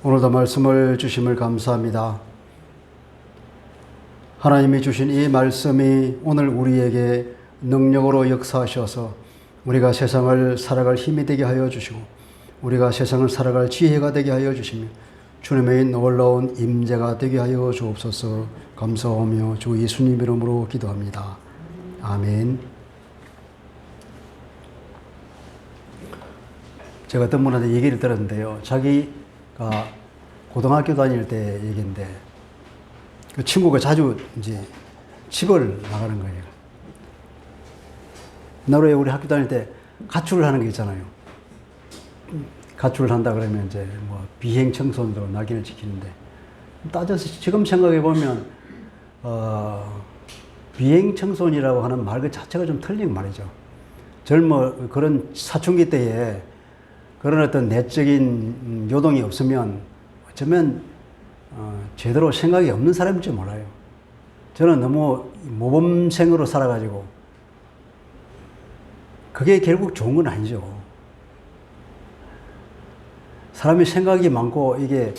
오늘도 말씀을 주심을 감사합니다. 하나님이 주신 이 말씀이 오늘 우리에게 능력으로 역사하셔서 우리가 세상을 살아갈 힘이 되게 하여 주시고 우리가 세상을 살아갈 지혜가 되게 하여 주시며 주님의 놀라운 임재가 되게 하여 주옵소서. 감사하며 주 예수님 이름으로 기도합니다. 아멘. 제가 어떤 분한테 얘기를 들었는데요. 자기가 고등학교 다닐 때 얘기인데 그 친구가 자주 이제 집을 나가는 거예요. 나로에 우리 학교 다닐 때 가출을 하는 게 있잖아요. 가출을 한다 그러면 이제 뭐 비행 청소년으로 낙인을 지키는데 따져서 지금 생각해 보면 비행 청소년이라고 하는 말 그 자체가 좀 틀린 말이죠. 그런 사춘기 때에 그런 어떤 내적인 요동이 없으면 어쩌면 제대로 생각이 없는 사람일지 몰라요. 저는 너무 모범생으로 살아가지고 그게 결국 좋은 건 아니죠. 사람이 생각이 많고 이게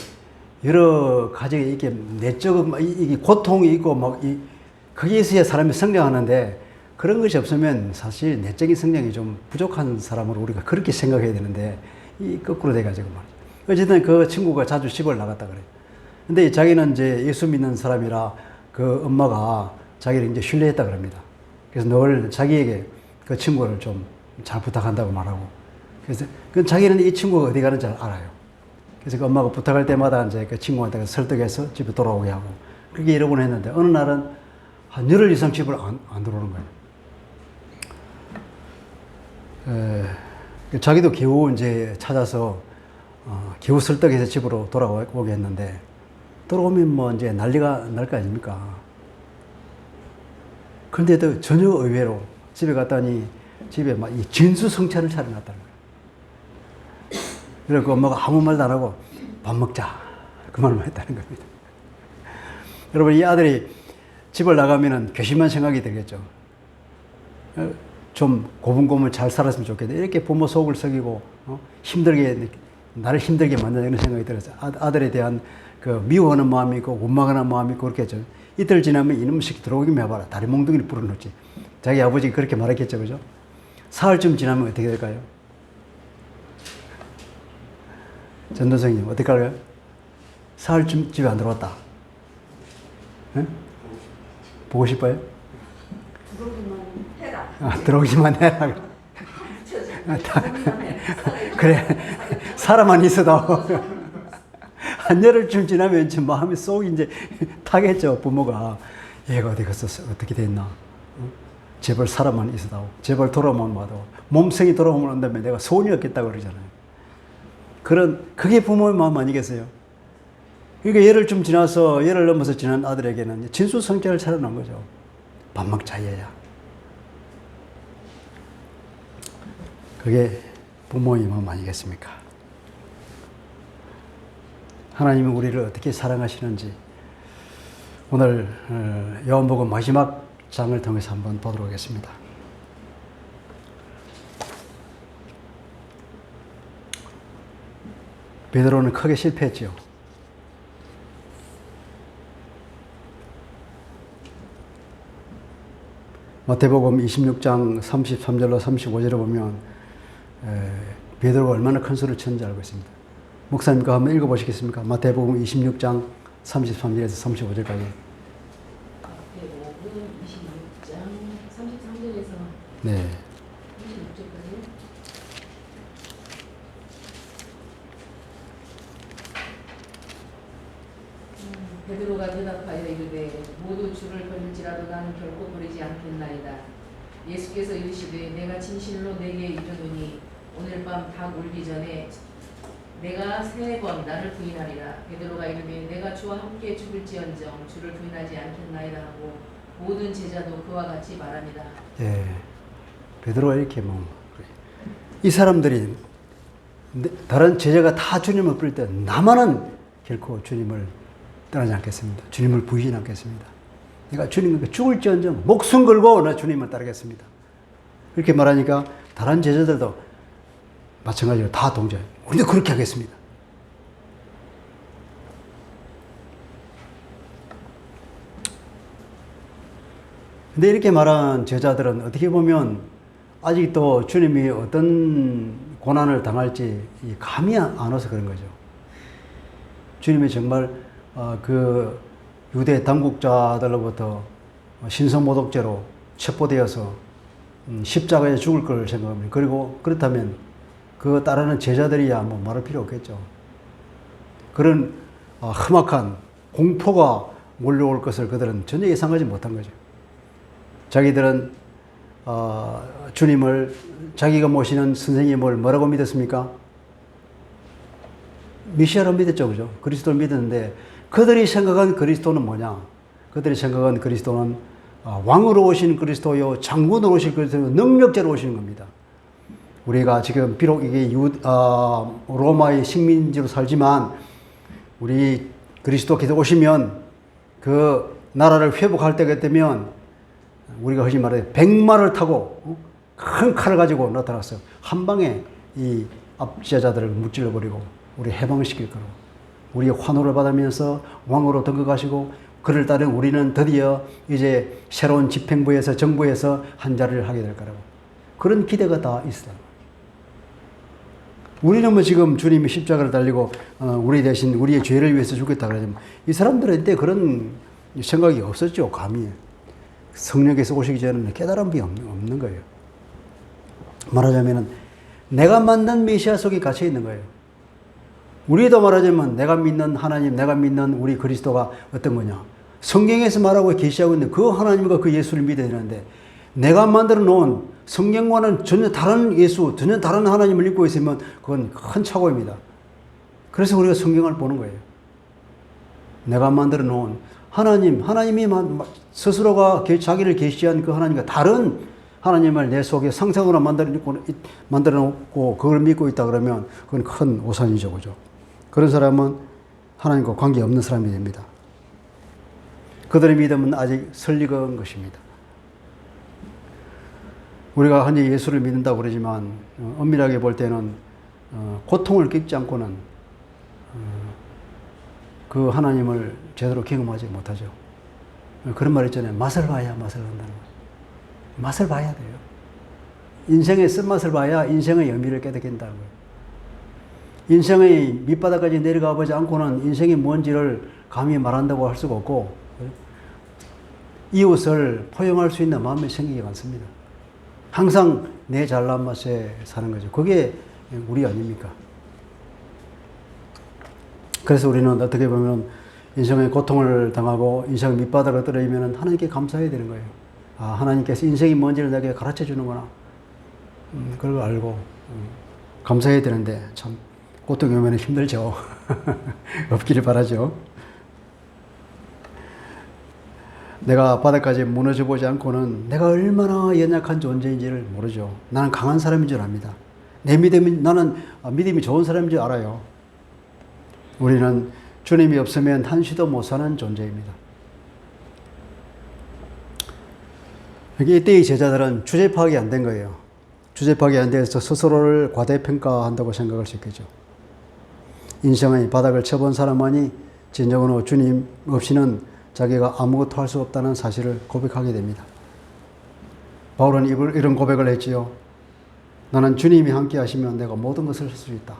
여러 가지 이게 내적 이게 고통이 있고 막 거기에 있어야 사람이 성장하는데 그런 것이 없으면 사실 내적인 성장이 좀 부족한 사람으로 우리가 그렇게 생각해야 되는데 이 거꾸로 돼가지고 말이죠. 어쨌든 그 친구가 자주 시골 나갔다 그래요. 근데 자기는 이제 예수 믿는 사람이라 그 엄마가 자기를 이제 신뢰했다 그럽니다. 그래서 늘 자기에게 그 친구를 좀 잘 부탁한다고 말하고. 그래서 자기는 이 친구가 어디 가는지 알아요. 그래서 그 엄마가 부탁할 때마다 이제 그 친구한테 설득해서 집에 돌아오게 하고 그렇게 여러 번 했는데 어느 날은 한 열흘 이상 집을 안 들어오는 거예요. 자기도 겨우 이제 찾아서 겨우 설득해서 집으로 돌아오게 했는데 돌아오면 뭐 이제 난리가 날 거 아닙니까? 그런데도 전혀 의외로 집에 갔더니 집에 막 이 진수성찬을 차려놨다는 거예요. 그래서 그 엄마가 아무 말도 안 하고 밥 먹자 그 말만 했다는 겁니다. 여러분 이 아들이 집을 나가면은 괘씸한 생각이 들겠죠. 좀 고분고분 잘 살았으면 좋겠다. 이렇게 부모 속을 썩이고 나를 힘들게 만든다 이런 생각이 들어서 아들에 대한 그 미워하는 마음이 있고 원망하는 마음이 있고 그렇게 했죠. 이틀 지나면 이놈의 새끼 들어오기만 해봐라. 다리 몽둥이를 불어넣지. 자기 아버지가 그렇게 말했겠죠. 그죠? 사흘쯤 지나면 어떻게 될까요? 전도생님 어떻게 할까요? 사흘쯤 집에 안 들어왔다. 네? 보고 싶어요? 들어오기만 해라. 들어오기만 해라. 그래. 사람만 있어도 한 열흘쯤 지나면 이제 마음이 쏙 이제 타겠죠. 부모가 얘가 어디 갔었어? 어떻게 됐나? 제발 사람만 있어도 제발 돌아오면 와도 몸성이 돌아오면 온다면 내가 소원이 없겠다고 그러잖아요. 그게 부모의 마음 아니겠어요? 그러니까 열흘쯤 지나서 열흘 넘어서 지난 아들에게는 진수성찬을 차려놓은 거죠. 밥 먹자 얘야. 그게 부모의 마음 아니겠습니까? 하나님이 우리를 어떻게 사랑하시는지 오늘 요한복음 마지막 장을 통해서 한번 보도록 하겠습니다. 베드로는 크게 실패했죠. 마태복음 26장 33절로 35절을 보면 베드로가 얼마나 큰 소리를 쳤는지 알고 있습니다. 목사님과 한번 읽어보시겠습니까? 마태복음 26장 33절에서 35절까지. 마태복음 26장 33절에서 네. 36절까지. 베드로가 대답하여 이르되 모두 주를 버릴지라도 나는 결코 버리지 않겠나이다. 예수께서 이르시되 내가 진실로 내게 이르노니 오늘 밤 닭 울기 전에 내가 3번 나를 부인하리라. 베드로가 이르되 내가 주와 함께 죽을지언정 주를 부인하지 않겠나이다 하고 모든 제자도 그와 같이 말합니다. 예. 베드로가 이렇게 이 사람들이 다른 제자가 다 주님을 부를 때 나만은 결코 주님을 떠나지 않겠습니다. 주님을 부인하지 않겠습니다. 내가 주님께 죽을지언정 목숨 걸고 나 주님을 따르겠습니다. 이렇게 말하니까 다른 제자들도 마찬가지로 다 동조해요. 우리도 그렇게 하겠습니다. 근데 이렇게 말한 제자들은 어떻게 보면 아직도 주님이 어떤 고난을 당할지 감이 안 와서 그런 거죠. 주님이 정말 그 유대 당국자들로부터 신성모독죄로 체포되어서 십자가에 죽을 걸 생각합니다. 그리고 그렇다면 그 따르는 제자들이야 뭐 말할 필요 없겠죠. 그런 험악한 공포가 몰려올 것을 그들은 전혀 예상하지 못한 거죠. 자기들은 주님을 자기가 모시는 선생님을 뭐라고 믿었습니까? 메시아로 믿었죠, 그죠? 그리스도를 믿었는데 그들이 생각한 그리스도는 뭐냐? 그들이 생각한 그리스도는 왕으로 오신 그리스도요, 장군으로 오신 그리스도, 능력자로 오시는 겁니다. 우리가 지금 비록 이게 로마의 식민지로 살지만 우리 그리스도께서 오시면 그 나라를 회복할 때가 되면 우리가 흔히 말해 백마를 타고 큰 칼을 가지고 나타났어요. 한 방에 이 압제자들을 무찔러 버리고 우리 해방시킬 거라고. 우리의 환호를 받으면서 왕으로 등극하시고 그를 따른 우리는 드디어 이제 새로운 집행부에서 정부에서 한 자리를 하게 될 거라고. 그런 기대가 다 있어요. 우리는 뭐 지금 주님이 십자가를 달리고 우리 대신 우리의 죄를 위해서 죽겠다 그러지만 이 사람들한테 그런 생각이 없었죠. 감히. 성령께서 오시기 전에는 깨달음이 없는 거예요. 말하자면 내가 만난 메시아 속에 갇혀 있는 거예요. 우리도 말하자면 내가 믿는 하나님, 내가 믿는 우리 그리스도가 어떤 거냐. 성경에서 말하고 계시하고 있는 그 하나님과 그 예수를 믿어야 되는데 내가 만들어 놓은 성경과는 전혀 다른 예수, 전혀 다른 하나님을 믿고 있으면 그건 큰 착오입니다. 그래서 우리가 성경을 보는 거예요. 내가 만들어 놓은 하나님이 스스로가 자기를 계시한 그 하나님과 다른 하나님을 내 속에 상상으로 만들어 놓고 그걸 믿고 있다 그러면 그건 큰 오산이죠, 그죠? 그런 사람은 하나님과 관계없는 사람이 됩니다. 그들의 믿음은 아직 설익은 것입니다. 우리가 흔히 예수를 믿는다고 그러지만 엄밀하게 볼 때는 고통을 겪지 않고는 그 하나님을 제대로 경험하지 못하죠. 그런 말 있잖아요. 맛을 봐야 맛을 한다는 거예요. 맛을 봐야 돼요. 인생의 쓴맛을 봐야 인생의 의미를 깨닫는다는 거예요. 인생의 밑바닥까지 내려가 보지 않고는 인생이 뭔지를 감히 말한다고 할 수가 없고 이웃을 포용할 수 있는 마음이 생기기 많습니다. 항상 내 잘난 맛에 사는 거죠. 그게 우리 아닙니까? 그래서 우리는 어떻게 보면 인생의 고통을 당하고 인생의 밑바닥을 떨어지면 하나님께 감사해야 되는 거예요. 하나님께서 인생이 뭔지를 내게 가르쳐 주는구나. 그걸 알고 감사해야 되는데 참 고통이 오면 힘들죠. 없기를 바라죠. 내가 바닥까지 무너져 보지 않고는 내가 얼마나 연약한 존재인지를 모르죠. 나는 강한 사람인 줄 압니다. 나는 믿음이 좋은 사람인 줄 알아요. 우리는 주님이 없으면 한시도 못 사는 존재입니다. 이때의 제자들은 주제 파악이 안 된 거예요. 주제 파악이 안 돼서 스스로를 과대평가한다고 생각할 수 있겠죠. 인생의 바닥을 쳐본 사람만이 진정으로 주님 없이는 자기가 아무것도 할 수 없다는 사실을 고백하게 됩니다. 바울은 이런 고백을 했지요. 나는 주님이 함께 하시면 내가 모든 것을 할 수 있다.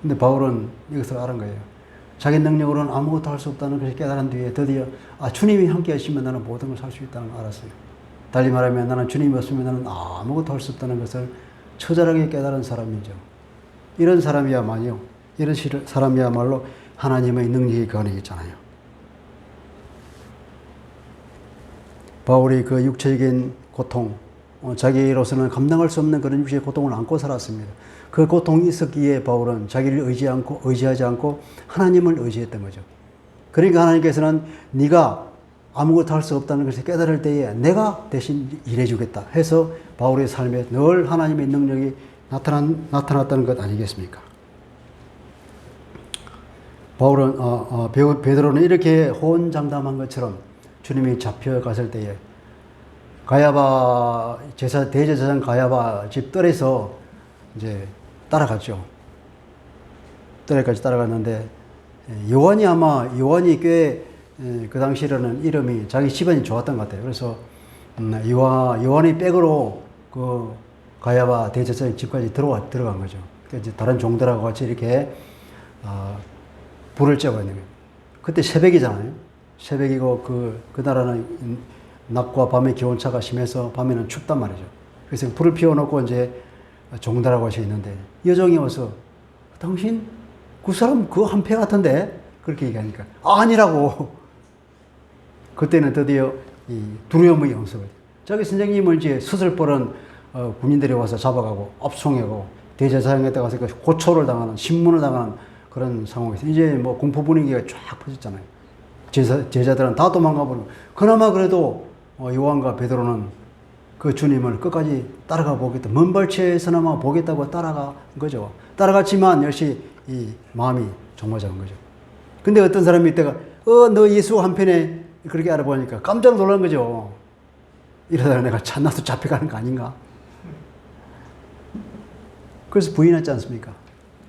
근데 바울은 이것을 알은 거예요. 자기 능력으로는 아무것도 할 수 없다는 것을 깨달은 뒤에 드디어 주님이 함께 하시면 나는 모든 걸 할 수 있다는 걸 알았어요. 달리 말하면 나는 주님이 없으면 나는 아무것도 할 수 없다는 것을 처절하게 깨달은 사람이죠. 이런 사람이야말로 하나님의 능력이 그 안에 있잖아요. 바울이 그 육체적인 고통, 자기로서는 감당할 수 없는 그런 육체의 고통을 안고 살았습니다. 그 고통이 있었기에 바울은 자기를 의지하지 않고 하나님을 의지했던 거죠. 그러니까 하나님께서는 네가 아무것도 할 수 없다는 것을 깨달을 때에 내가 대신 일해주겠다 해서 바울의 삶에 늘 하나님의 능력이 나타났다는 것 아니겠습니까? 베드로는 이렇게 호언장담한 것처럼 주님이 잡혀갔을 때에 대제사장 가야바 집 뜰에서 이제 따라갔죠. 뜰에까지 따라갔는데 요한이 꽤 그 당시에는 이름이 자기 집안이 좋았던 것 같아요. 그래서 요한이 백으로 그 가야바 대제사장 집까지 들어간 거죠. 그러니까 이제 다른 종들하고 같이 이렇게 불을 쬐고 있는 거예요. 그때 새벽이잖아요. 새벽이고 그 나라는 낮과 밤의 기온차가 심해서 밤에는 춥단 말이죠. 그래서 불을 피워놓고 이제 종들하고 같이 있는데 여종이 와서 당신 그 사람 그 한패 같은데 그렇게 얘기하니까 아니라고. 그때는 드디어 이 두려움의 영성을 자기 선생님을 이제 수술벌은 군인들이 와서 잡아가고 압송하고 대제사장한테 가서 고초를 당하는 신문을 당하는 그런 상황에서 이제 뭐 공포 분위기가 쫙 퍼졌잖아요. 제자들은 다 도망가 버리고 그나마 그래도 요한과 베드로는 그 주님을 끝까지 따라가 보겠다. 먼 발치에서나마 보겠다고 따라간 거죠. 따라갔지만 역시 이 마음이 조마잡은 거죠. 근데 어떤 사람이 이때가 너 예수 한편에 그렇게 알아보니까 깜짝 놀란 거죠. 이러다가 내가 찬나서 잡혀가는 거 아닌가? 그래서 부인했지 않습니까?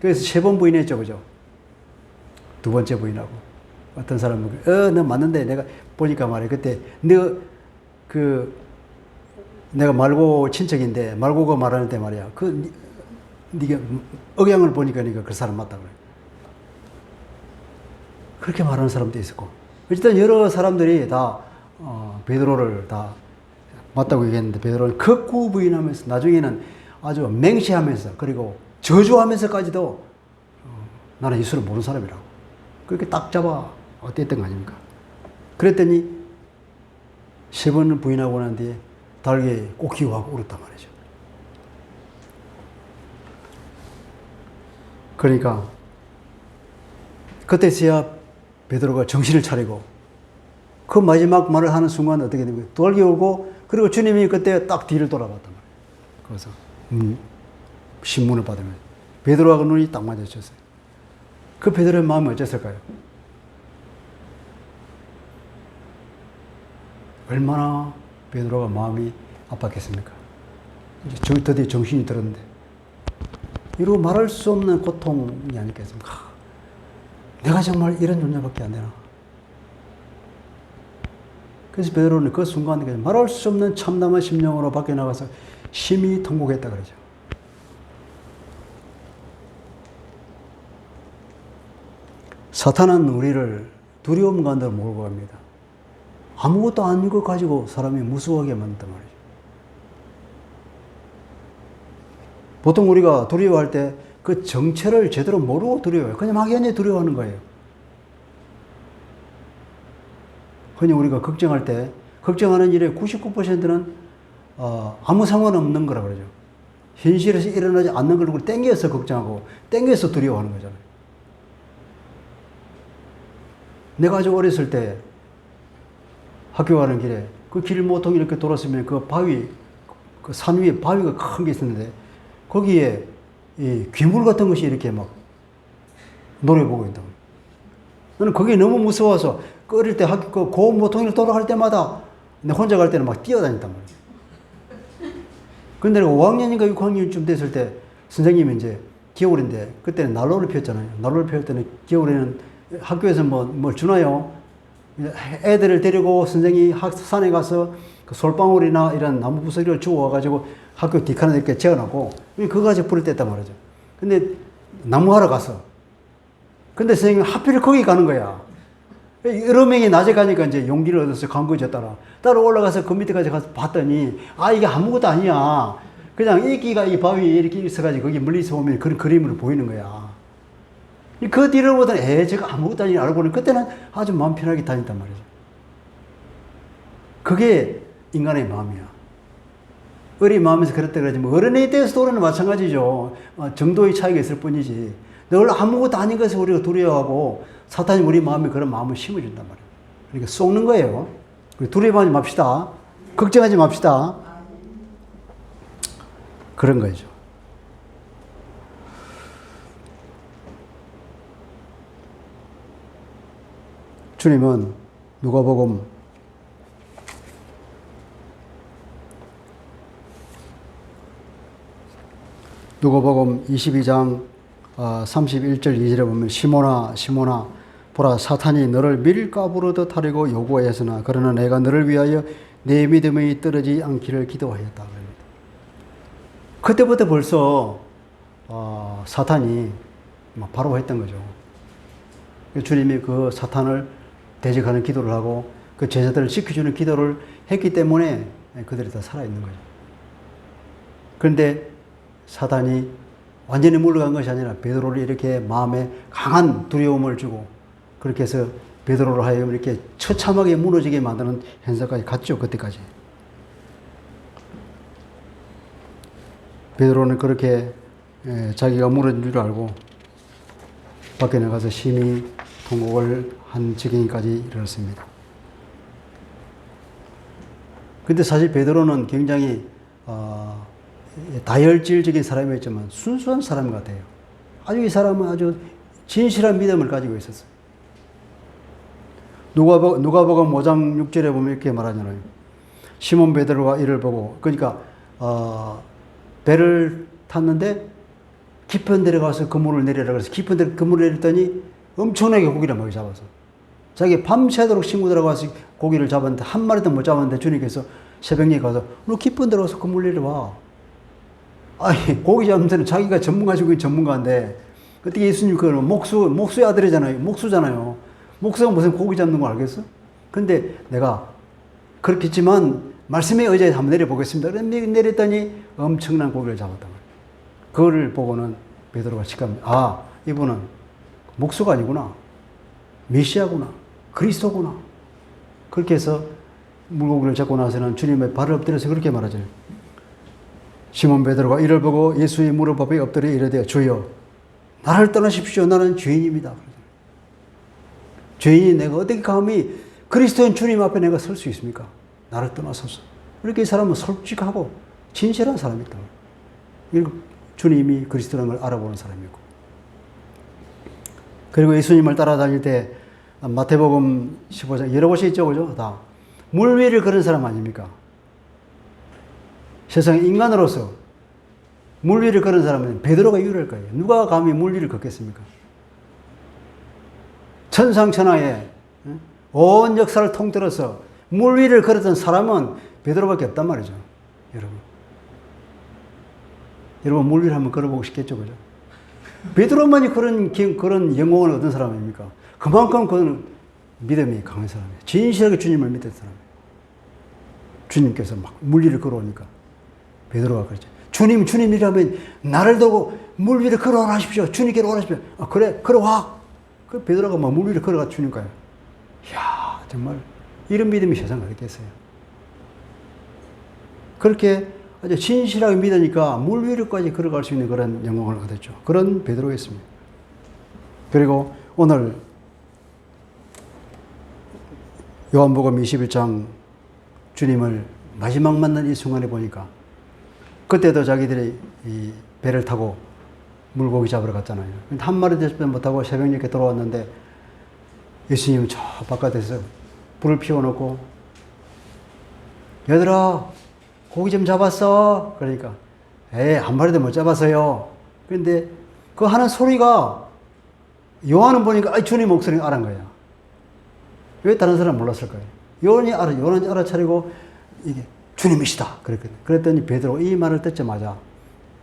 그래서 3번 부인했죠, 그죠? 2번째 부인하고. 어떤 사람은, 너 맞는데 내가 보니까 말이야. 그때 내가 말고 친척인데, 말고가 말하는데 말이야. 네가 억양을 보니까 네가 그 사람 맞다 그래. 그렇게 말하는 사람도 있었고. 일단 여러 사람들이 다, 베드로를 다 맞다고 얘기했는데, 베드로는 극구 부인하면서, 나중에는 아주 맹시하면서, 그리고 저주하면서까지도, 나는 예수를 모르는 사람이라고. 그렇게 딱 잡아 어땠던 거 아닙니까? 그랬더니, 3번을 부인하고 난 뒤에 달게 꼬기고하고 울었단 말이죠. 그러니까, 그때서야 베드로가 정신을 차리고 그 마지막 말을 하는 순간 어떻게 됩니까? 돌기 오고 그리고 주님이 그때 딱 뒤를 돌아봤단 말이에요. 그래서 신문을 받으면 베드로하고 눈이 딱 마주쳤어요. 그 베드로의 마음이 어땠을까요? 얼마나 베드로가 마음이 아팠겠습니까? 이제 드디어 정신이 들었는데 이루 말할 수 없는 고통이 아니겠습니까? 내가 정말 이런 존재밖에 안 되나? 그래서 베드로는 그 순간 말할 수 없는 참담한 심령으로 밖에 나가서 심히 통곡했다 그러죠. 사탄은 우리를 두려움 가운데로 몰고 갑니다. 아무것도 아닌 것 가지고 사람이 무서워하게 만든단 말이죠. 보통 우리가 두려워할 때 그 정체를 제대로 모르고 두려워해요. 그냥 막연히 두려워하는 거예요. 흔히 우리가 걱정할 때, 걱정하는 일의 99%는 아무 상관없는 거라 그러죠. 현실에서 일어나지 않는 걸 땡겨서 걱정하고, 땡겨서 두려워하는 거잖아요. 내가 아주 어렸을 때 학교 가는 길에 그 길 모퉁이 이렇게 돌았으면 그 바위, 그 산 위에 바위가 큰 게 있었는데, 거기에 이 귀물 같은 것이 이렇게 막 노려보고 있다고. 나는 그게 너무 무서워서 어릴 때 학교 그 모퉁이를 돌아갈 때마다 내 혼자 갈 때는 막 뛰어다녔단 말이야. 근데 내가 5학년인가 6학년쯤 됐을 때 선생님이 이제 겨울인데 그때는 난로를 피웠잖아요. 난로를 피울 때는 겨울에는 학교에서 뭘 주나요? 애들을 데리고 선생이 산에 가서 그 솔방울이나 이런 나무 부스러기를 주워와가지고 학교 뒷칸에 이렇게 재워놓고 그거 가지고 불을 뗐단 말이죠. 근데 나무하러 갔어. 근데 선생님이 하필 거기 가는 거야. 여러 명이 낮에 가니까 이제 용기를 얻어서 간 거죠, 따라 올라가서 그 밑에까지 가서 봤더니 이게 아무것도 아니야. 그냥 이끼가 이 바위에 이렇게 있어가지고 거기 멀리서 보면 그런 그림으로 보이는 거야. 그 뒤를 보더니 저거 아무것도 아니야 알고는 그때는 아주 마음 편하게 다녔단 말이죠. 그게 인간의 마음이야. 어린 마음에서 그랬다 그러지 뭐 어른에 대해서 도로는 마찬가지죠. 정도의 차이가 있을 뿐이지. 늘 아무것도 아닌 것을 우리가 두려워하고 사탄이 우리 마음에 그런 마음을 심어준단 말이에요. 그러니까 쏘는 거예요. 두려워하지 맙시다. 걱정하지 맙시다. 그런 거죠. 주님은 누가복음 22장 31절 2절에 보면 시몬아 보라 사탄이 너를 밀가부르듯 하려고 요구하였으나 그러나 내가 너를 위하여 내 믿음이 떨어지지 않기를 기도하였다. 그때부터 벌써 사탄이 바로 했던 거죠. 주님이 그 사탄을 대적하는 기도를 하고 그 제자들을 지켜주는 기도를 했기 때문에 그들이 다 살아있는 거죠. 그런데 사탄이 완전히 물러간 것이 아니라 베드로를 이렇게 마음에 강한 두려움을 주고 그렇게 해서 베드로를 하여금 이렇게 처참하게 무너지게 만드는 현상까지 갔죠. 그때까지. 베드로는 그렇게 자기가 무너진 줄 알고 밖에 나가서 심히 통곡을 한 지경까지 이르렀습니다. 근데 사실 베드로는 굉장히 다혈질적인 사람이었지만 순수한 사람 같아요. 아주 이 사람은 아주 진실한 믿음을 가지고 있었어요. 누가복음 5장 6절에 보면 이렇게 말하잖아요. 시몬 베드로가 이를 보고 그러니까 배를 탔는데 깊은 데로 가서 그물을 내리라 그래서 깊은 데로 그물을 내렸더니 엄청나게 고기를 많이 잡아서 자기 밤새도록 친구 들어가서 고기를 잡았는데 한 마리도 못 잡았는데 주님께서 새벽에 가서 너 깊은 데로 가서 그물 내려와. 아니 고기 잡는 데는 자기가 전문가시고 전문가인데 그때 예수님 그는 목수의 아들이잖아요. 목수잖아요. 목수가 무슨 고기 잡는 거 알겠어? 근데 내가 그렇겠지만 말씀에 의지해서 한번 내려보겠습니다. 그런데 내렸더니 엄청난 고기를 잡았단 말이에요. 그거를 보고는 베드로가 직감합니다. 이분은 목수가 아니구나. 메시아구나. 그리스도구나. 그렇게 해서 물고기를 잡고 나서는 주님의 발을 엎드려서 그렇게 말하죠. 시몬 베드로가 이를 보고 예수의 무릎 앞에 엎드려 이르되 주여 나를 떠나십시오. 나는 죄인입니다. 죄인이 내가 어떻게 감히 그리스도인 주님 앞에 내가 설 수 있습니까? 나를 떠나소서. 이렇게 이 사람은 솔직하고 진실한 사람이다. 주님이 그리스도라는 걸 알아보는 사람이고. 그리고 예수님을 따라다닐 때 마태복음 15장 여러 곳이 있죠. 그죠? 다. 물 위를 걸은 사람 아닙니까? 세상에 인간으로서 물 위를 걸은 사람은 베드로가 유일할 거예요. 누가 감히 물 위를 걷겠습니까? 천상천하에 온 역사를 통틀어서 물 위를 걸었던 사람은 베드로밖에 없단 말이죠. 여러분 물 위를 한번 걸어보고 싶겠죠. 그죠? 베드로만이 그런 영광을 얻은 사람입니까? 그만큼 그는 믿음이 강한 사람이에요. 진실하게 주님을 믿던 사람이에요. 주님께서 막 물 위를 걸어오니까 베드로가 그러죠. 주님이라면 나를 두고 물 위를 걸어오라 하십시오. 주님께로 오라 하십시오. 그래, 걸어와. 그 베드로가 막 물 위를 걸어가 주님까요. 이야, 정말 이런 믿음이 세상에 어디 있겠어요. 그렇게 아주 진실하게 믿으니까 물 위로까지 걸어갈 수 있는 그런 영광을 얻었죠. 그런 베드로였습니다. 그리고 오늘 요한복음 21장 주님을 마지막 만난 이 순간에 보니까 그때도 자기들이 이 배를 타고 물고기 잡으러 갔잖아요. 한 마리도 잡지 못하고 새벽녘에 돌아왔는데 예수님은 저 바깥에서 불을 피워놓고 얘들아 고기 좀 잡았어? 그러니까 한 마리도 못 잡았어요. 그런데 그 하는 소리가 요한은 보니까 주님 목소리가 알은 거예요. 왜 다른 사람은 몰랐을까요? 요한이 알아차리고 이게 주님이시다. 그랬더니 베드로가 이 말을 듣자마자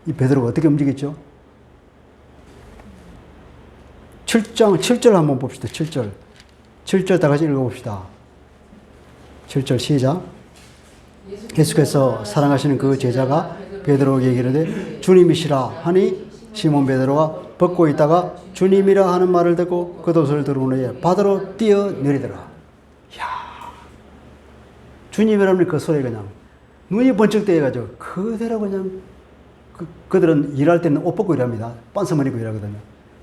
이 베드로가 어떻게 움직였죠? 7절 한번 봅시다. 7절 다 같이 읽어봅시다. 7절 시작. 예수께서 사랑하시는 그 제자가 베드로에게 이르되 주님이시라 하니 시몬 베드로가 벗고 있다가 주님이라 하는 말을 듣고 겉옷을 들은 후에 바다로 뛰어내리더라. 이야, 주님이라는 그 소리가 그냥 눈이 번쩍 뜨여가지고 그대로 그냥 그들은 일할 때는 옷 벗고 일합니다. 빤스만 입고 일하거든요.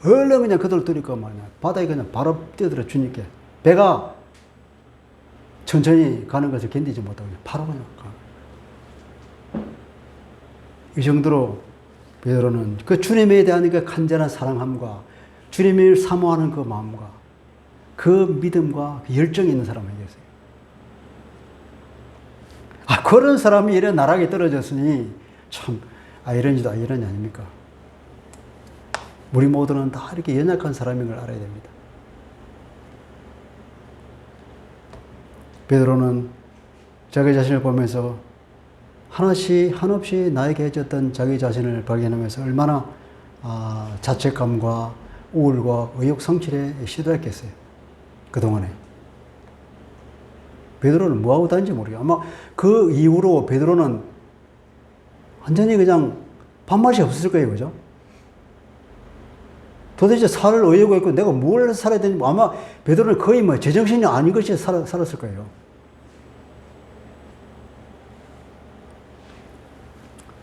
얼른 그냥 그들 들이고 말이야. 바다에 그냥 바로 뛰어들어 주님께. 배가 천천히 가는 것을 견디지 못하고 바로 그냥 가. 이 정도로 베드로는 그 주님에 대한 그 간절한 사랑함과 주님을 사모하는 그 마음과 그 믿음과 그 열정이 있는 사람이겠어요. 그런 사람이 이런 나락에 떨어졌으니 참 아이러니도 아이러니 아닙니까? 우리 모두는 다 이렇게 연약한 사람인 걸 알아야 됩니다. 베드로는 자기 자신을 보면서 하나씩 한없이 나에게 해줬던 자기 자신을 발견하면서 얼마나 자책감과 우울과 의욕 성취에 시달했겠어요. 그동안에. 베드로는 뭐하고 다닌지 모르겠어요. 아마 그 이후로 베드로는 완전히 그냥 밥맛이 없었을 거예요. 그죠? 도대체 살 의욕이 있고 내가 뭘 해서 살아야 되는지 아마 베드로는 거의 뭐 제정신이 아닌 것이 살았을 거예요.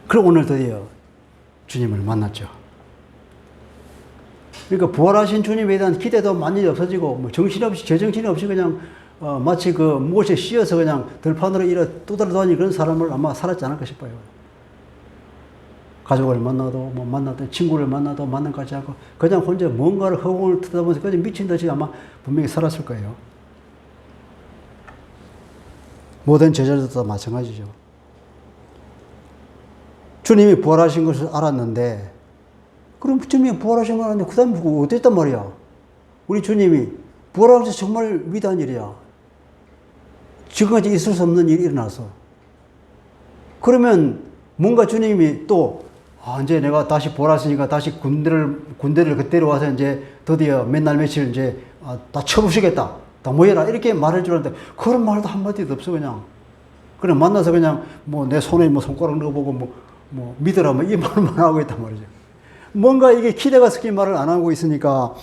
그리고 오늘 드디어 주님을 만났죠. 그러니까 부활하신 주님에 대한 기대도 많이 없어지고 뭐 정신없이 제정신이 없이 그냥 마치 그 무엇에 씌어서 그냥 들판으로 이래 두드러다니는 그런 사람을 아마 살았지 않을까 싶어요. 가족을 만나도 뭐 만나도 친구를 만나도 만남 같지 않고 그냥 혼자 뭔가를 허공을 쳐다보면서 그냥 미친 듯이 아마 분명히 살았을 거예요. 모든 제자들도 마찬가지죠. 주님이 부활하신 것을 알았는데 그럼 주님이 부활하신 걸 알았는데 그 다음에 어땠단 말이야. 우리 주님이 부활하셔서 정말 위대한 일이야. 지금까지 있을 수 없는 일이 일어나서. 그러면 뭔가 주님이 또 이제 내가 다시 부활했으니까 다시 군대를 그때로 와서 이제 드디어 몇 날 며칠 이제 다 쳐부시겠다. 다 모여라. 이렇게 말할 줄 알았는데 그런 말도 한마디도 없어 그냥. 그냥 만나서 그냥 뭐 내 손에 뭐 손가락 넣어보고 뭐 믿으라 뭐 이 말만 하고 있단 말이죠. 뭔가 이게 기대가 섞인 말을 안 하고 있으니까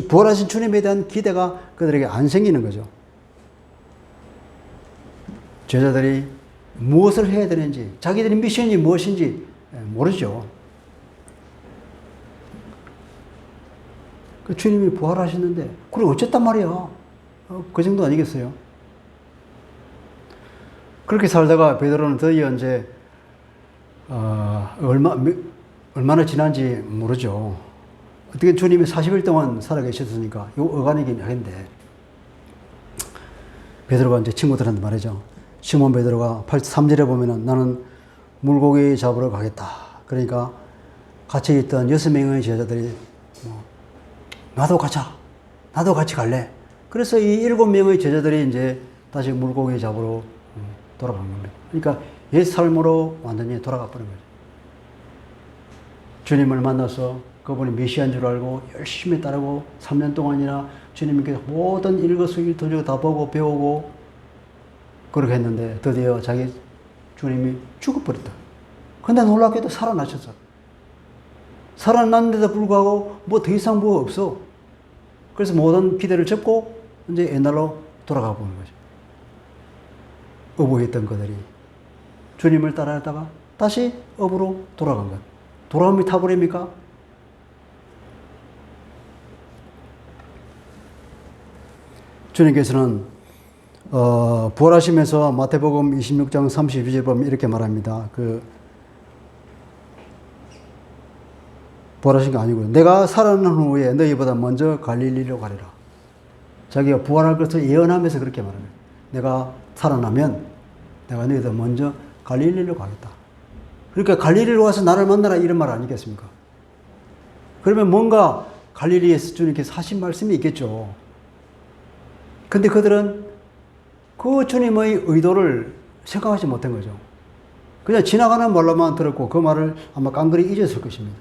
부활하신 주님에 대한 기대가 그들에게 안 생기는 거죠. 제자들이 무엇을 해야 되는지 자기들의 미션이 무엇인지 모르죠. 그 주님이 부활하셨는데 그래 어쨌단 말이야. 그 정도 아니겠어요? 그렇게 살다가 베드로는 드디어 이제 얼마나 지난지 모르죠. 어떻게 주님이 40일 동안 살아계셨으니까 이거 어간이긴 하겠는데 베드로가 이제 친구들한테 말하죠. 시몬 베드로가 83절에 보면은 나는 물고기 잡으러 가겠다. 그러니까 같이 있던 6명의 제자들이 나도 가자. 나도 같이 갈래. 그래서 이 7명의 제자들이 이제 다시 물고기 잡으러 돌아간 겁니다. 그러니까 옛 삶으로 완전히 돌아가 버린 거죠. 주님을 만나서 그분이 메시아인 줄 알고 열심히 따르고 3년 동안이나 주님께 모든 일거수일투족을 다 보고 배우고 그렇게 했는데 드디어 자기 주님이 죽어버렸다. 근데 놀랍게도 살아나셨어. 살아났는데도 불구하고 뭐 더 이상 뭐 없어. 그래서 모든 기대를 접고 이제 옛날로 돌아가 보는 거죠. 어부했던 그들이 주님을 따라하다가 다시 업으로 돌아간 것. 돌아옴이 타버립니까? 주님께서는 부활하시면서 마태복음 26장 32절 보면 이렇게 말합니다. 부활하신 게 아니고요. 내가 살아난 후에 너희보다 먼저 갈릴리로 가리라. 자기가 부활할 것을 예언하면서 그렇게 말합니다. 내가 살아나면 내가 너희보다 먼저 갈릴리로 가겠다. 그러니까 갈릴리로 와서 나를 만나라 이런 말 아니겠습니까? 그러면 뭔가 갈릴리에서 주님께서 하신 말씀이 있겠죠. 근데 그들은 그 주님의 의도를 생각하지 못한 거죠. 그냥 지나가는 말로만 들었고 그 말을 아마 깡그리 잊었을 것입니다.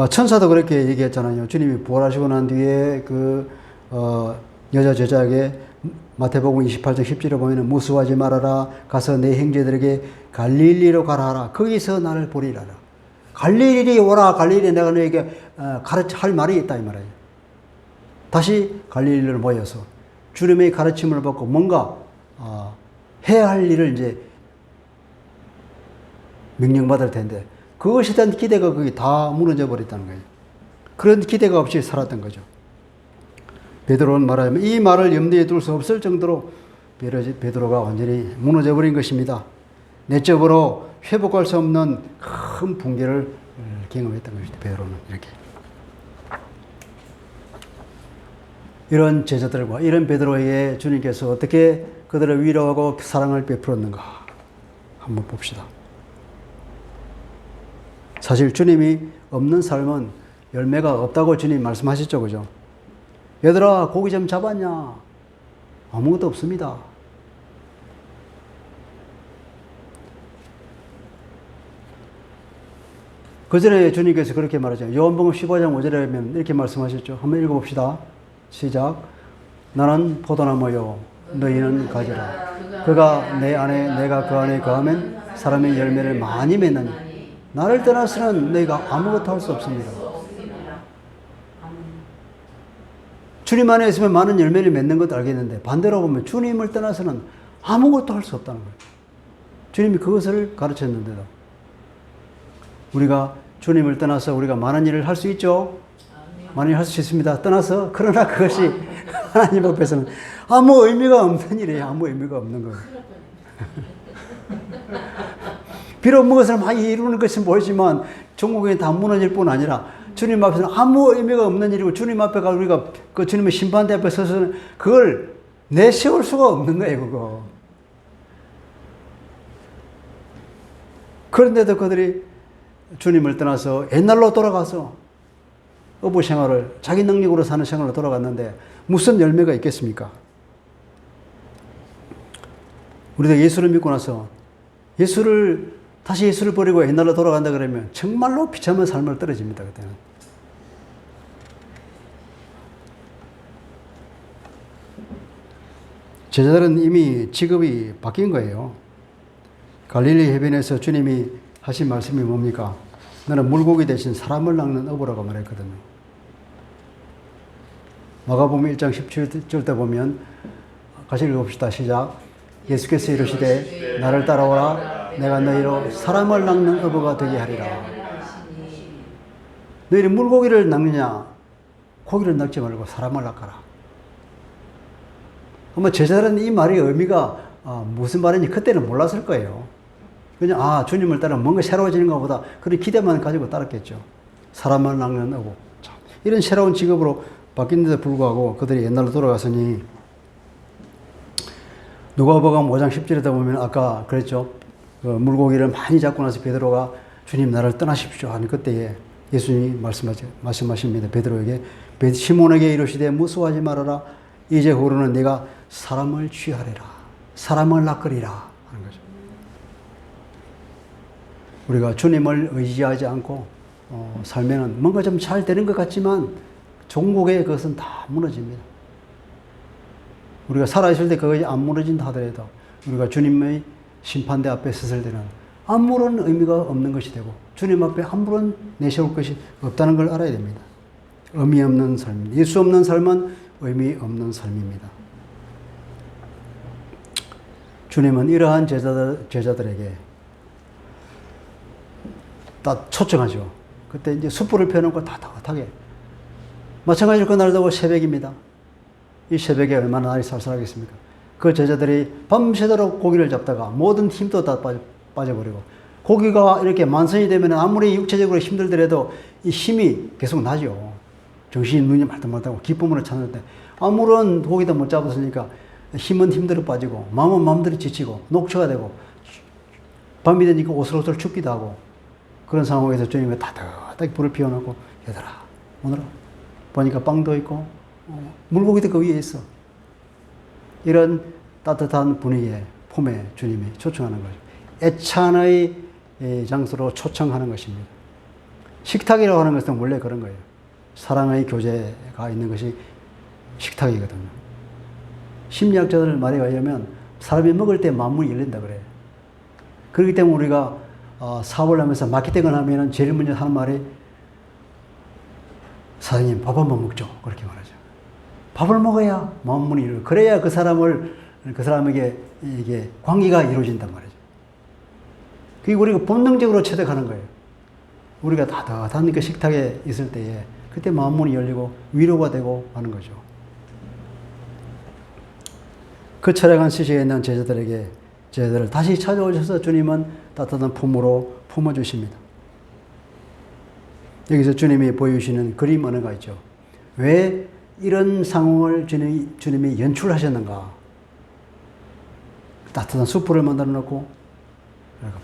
천사도 그렇게 얘기했잖아요. 주님이 부활하시고 난 뒤에 여자 제자에게 마태복음 28장 10절에 보면 무수하지 말아라. 가서 내 형제들에게 갈릴리로 가라 하라. 거기서 나를 보리라. 갈릴리 오라. 갈릴리 내가 너에게 할 말이 있다 이 말이에요. 다시 갈릴리로 모여서 주님의 가르침을 받고 뭔가 해야 할 일을 이제 명령받을 텐데 그것에 대한 기대가 거기 다 무너져 버렸다는 거예요. 그런 기대가 없이 살았던 거죠. 베드로는 말하자면 이 말을 염두에 둘 수 없을 정도로 베드로가 완전히 무너져 버린 것입니다. 내적으로 회복할 수 없는 큰 붕괴를 경험했던 것입니다. 베드로는 이렇게. 이런 제자들과 이런 베드로에게 주님께서 어떻게 그들을 위로하고 사랑을 베풀었는가 한번 봅시다. 사실 주님이 없는 삶은 열매가 없다고 주님 말씀하셨죠. 그죠? 얘들아 고기 좀 잡았냐? 아무것도 없습니다. 그 전에 주님께서 그렇게 말하죠. 요한복음 15장 5절에 보면 이렇게 말씀하셨죠. 한번 읽어봅시다. 시작. 나는 포도나무요 너희는 가지라. 그가 내 안에 내가 그 안에 거하면 사람의 열매를 많이 맺느니 나를 떠나서는 너희가 아무것도 할 수 없습니다. 주님 안에 있으면 많은 열매를 맺는 것도 알겠는데 반대로 보면 주님을 떠나서는 아무것도 할 수 없다는 거예요. 주님이 그것을 가르쳤는데도 우리가 주님을 떠나서 우리가 많은 일을 할 수 있죠. 많은 일을 할 수 있습니다. 떠나서. 그러나 그것이 하나님 앞에서는 아무 의미가 없는 일이에요. 아무 의미가 없는 거예요. 비록 무엇을 많이 이루는 것은 보이지만 종국에 다 무너질 뿐 아니라 주님 앞에서는 아무 의미가 없는 일이고 주님 앞에 가 우리가 그 주님의 심판대 앞에 서서는 그걸 내세울 수가 없는 거예요. 그거. 그런데도 그들이 주님을 떠나서 옛날로 돌아가서 어부 생활을 자기 능력으로 사는 생활로 돌아갔는데 무슨 열매가 있겠습니까? 우리도 예수를 믿고 나서 다시 예수를 버리고 옛날로 돌아간다 그러면 정말로 비참한 삶을 떨어집니다. 그때는. 제자들은 이미 직업이 바뀐 거예요. 갈릴리 해변에서 주님이 하신 말씀이 뭡니까? 너는 물고기 대신 사람을 낚는 어부라고 말했거든요. 마가복음 1장 17절 때 보면 같이 읽어봅시다. 시작. 예수께서 이르시되 나를 따라오라. 내가 너희로 사람을 낚는 어부가 되게 하리라. 너희는 물고기를 낚느냐? 고기를 낚지 말고 사람을 낚아라. 아마 제자들은 이 말의 의미가 무슨 말인지 그때는 몰랐을 거예요. 그냥 주님을 따라 뭔가 새로워지는 것보다 그런 기대만 가지고 따랐겠죠. 사람을 낚는 어부. 이런 새로운 직업으로 바뀐데도 불구하고 그들이 옛날로 돌아갔으니 누가복음 5장 10절에 보면 아까 그랬죠. 그 물고기를 많이 잡고 나서 베드로가 주님 나를 떠나십시오 하는 그때에 예수님이 말씀하십니다. 베드로에게 시몬에게 이르시되 무서워하지 말아라. 이제 후로는 네가 사람을 취하리라. 사람을 낚으리라 하는 거죠. 우리가 주님을 의지하지 않고 살면은 뭔가 좀 잘 되는 것 같지만 종국에 그것은 다 무너집니다. 우리가 살아있을 때 그것이 안 무너진다 하더라도 우리가 주님의 심판대 앞에 섰을 때는 아무런 의미가 없는 것이 되고 주님 앞에 아무런 내세울 것이 없다는 걸 알아야 됩니다. 의미 없는 삶, 예수 없는 삶은 의미 없는 삶입니다. 주님은 이러한 제자들에게 딱 초청하죠. 그때 이제 숯불을 펴놓고 따뜻하게. 마찬가지로 그날도 새벽입니다. 이 새벽에 얼마나 날이 쌀쌀하겠습니까? 그 제자들이 밤새도록 고기를 잡다가 모든 힘도 다 빠져버리고 고기가 이렇게 만선이 되면 아무리 육체적으로 힘들더라도 이 힘이 계속 나죠. 정신이 눈이 말똥말똥하고 기쁨으로 찾는데 아무런 고기도 못 잡았으니까 힘은 힘대로 빠지고 마음은 마음대로 지치고 녹초가 되고 밤이 되니까 오슬오슬 춥기도 하고 그런 상황에서 주님이 따뜻하게 불을 피워놓고 얘들아 오늘 보니까 빵도 있고 물고기도 그 위에 있어. 이런 따뜻한 분위기에 폼에 주님이 초청하는 거죠. 애찬의 장소로 초청하는 것입니다. 식탁이라고 하는 것은 원래 그런 거예요. 사랑의 교제가 있는 것이 식탁이거든요. 심리학자들 말에 의하면 사람이 먹을 때 만문이 열린다 그래요. 그렇기 때문에 우리가 사업을 하면서 마케팅을 하면은 제일 먼저 하는 말이 사장님 밥 한번 먹죠. 그렇게 말하죠. 밥을 먹어야 만문이 열려. 그래야 그 사람에게 이게 관계가 이루어진단 말이죠. 그게 우리가 본능적으로 체득하는 거예요. 우리가 따뜻한 그 식탁에 있을 때에 그때 만문이 열리고 위로가 되고 하는 거죠. 그 철학한 시시에 있는 제자들을 다시 찾아오셔서 주님은 따뜻한 품으로 품어주십니다. 여기서 주님이 보여주시는 그림 언어가 있죠. 왜 이런 상황을 주님이 연출하셨는가? 따뜻한 숯불을 만들어 놓고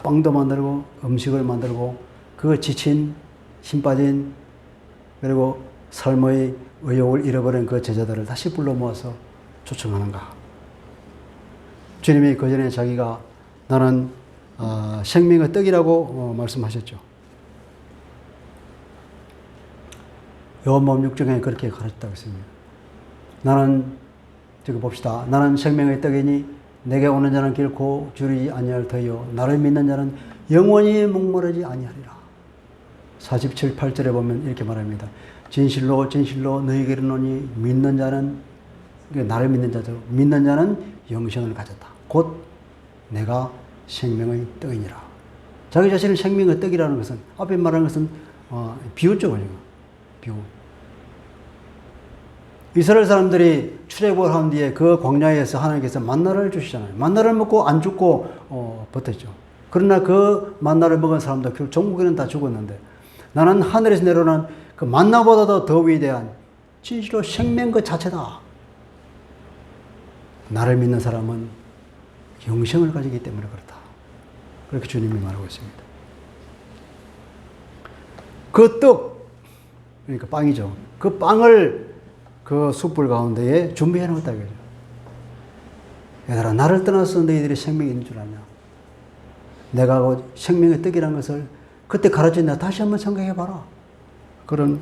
빵도 만들고 음식을 만들고 그 지친 힘 빠진 그리고 삶의 의욕을 잃어버린 그 제자들을 다시 불러 모아서 초청하는가? 주님이 그 전에 자기가 나는 생명의 떡이라고 말씀하셨죠. 요한복음 6장에 그렇게 가르쳤다고 했습니다. 나는 저기 봅시다. 나는 생명의 떡이니 내게 오는 자는 결코 줄이지 아니할 터요 나를 믿는 자는 영원히 목마르지 아니하리라. 47, 8절에 보면 이렇게 말합니다. 진실로 진실로 너희에게 이르노니 믿는 자는 나를 믿는 자죠. 믿는 자는 영생을 가졌다. 곧 내가 생명의 떡이니라. 자기 자신을 생명의 떡이라는 것은 앞에 말하는 것은 비유죠. 비유. 이스라엘 사람들이 출애굽을 한 뒤에 그 광야에서 하나님께서 만나를 주시잖아요. 만나를 먹고 안 죽고 버텼죠. 그러나 그 만나를 먹은 사람도 결국 전국에는 다 죽었는데 나는 하늘에서 내려오는 그 만나보다도 더 위대한 진실로 생명 그 자체다. 나를 믿는 사람은 영생을 가지기 때문에 그렇다. 그렇게 주님이 말하고 있습니다. 그 떡, 그러니까 빵이죠. 그 빵을 그 숯불 가운데에 준비해 놓았다. 그죠? 얘들아, 나를 떠나서 너희들이 생명이 있는 줄 아냐? 내가 생명의 떡이라는 것을 그때 가르친 나 다시 한번 생각해 봐라. 그런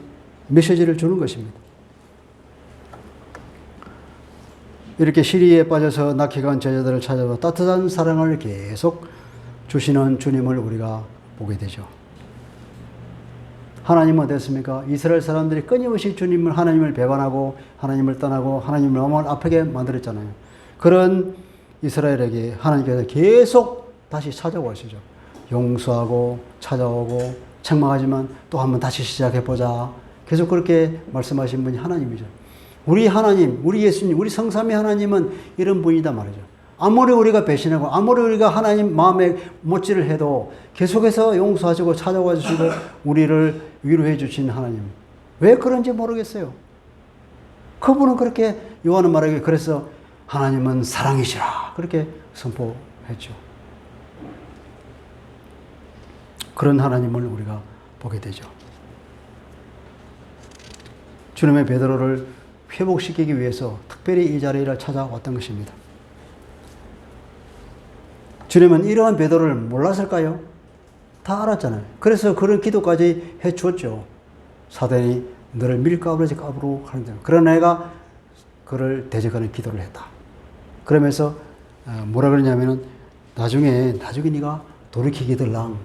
메시지를 주는 것입니다. 이렇게 시리에 빠져서 낙해간 제자들을 찾아서 따뜻한 사랑을 계속 주시는 주님을 우리가 보게 되죠. 하나님은 어땠습니까? 이스라엘 사람들이 끊임없이 하나님을 배반하고 하나님을 떠나고 하나님을 너무 아프게 만들었잖아요. 그런 이스라엘에게 하나님께서 계속 다시 찾아오시죠. 용서하고 찾아오고 책망하지만 또 한번 다시 시작해보자. 계속 그렇게 말씀하신 분이 하나님이죠. 우리 하나님, 우리 예수님, 우리 성삼위 하나님은 이런 분이다 말이죠. 아무리 우리가 배신하고 아무리 우리가 하나님 마음에 못질을 해도 계속해서 용서하시고 찾아와 주시고 우리를 위로해 주신 하나님. 왜 그런지 모르겠어요. 그분은 그렇게 요한은 말하기에 그래서 하나님은 사랑이시라 그렇게 선포했죠. 그런 하나님을 우리가 보게 되죠. 주님의 베드로를 회복시키기 위해서 특별히 이 자리를 찾아왔던 것입니다. 주님은 이러한 베드로를 몰랐을까요? 다 알았잖아요. 그래서 그런 기도까지 해주었죠. 사단이 너를 밀가부르지 까부르 하는데 그런 애가 그를 대적하는 기도를 했다. 그러면서 뭐라 그러냐면은 나중에 네가 돌이키기들랑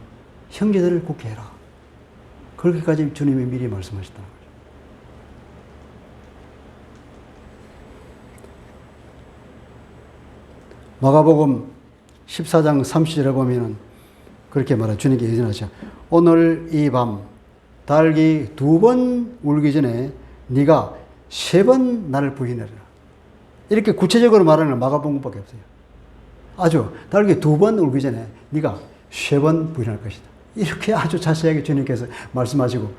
형제들을 굳게 해라. 그렇게까지 주님이 미리 말씀하셨다는 거죠. 마가복음 14장 30절에 보면은 그렇게 말해요. 주님께 예전하죠. 오늘 이 밤 달기 2번 울기 전에 네가 3번 나를 부인하리라. 이렇게 구체적으로 말하는 마가복음밖에 없어요. 아주 달기 2번 울기 전에 네가 3번 부인할 것이다. 이렇게 아주 자세하게 주님께서 말씀하시고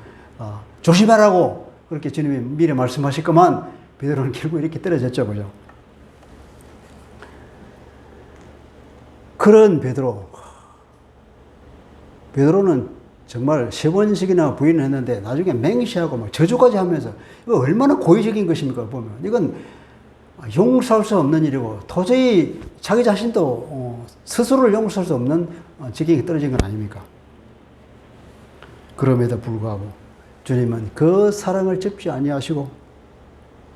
조심하라고 그렇게 주님이 미리 말씀하실 것만 베드로는 결국 이렇게 떨어졌죠. 그죠? 그런 베드로는 정말 3번씩이나 부인을 했는데 나중에 맹시하고 막 저주까지 하면서 이거 얼마나 고의적인 것입니까? 보면 이건 용서할 수 없는 일이고 도저히 자기 자신도 스스로를 용서할 수 없는 지경에 떨어진 건 아닙니까? 그럼에도 불구하고 주님은 그 사랑을 접지 아니하시고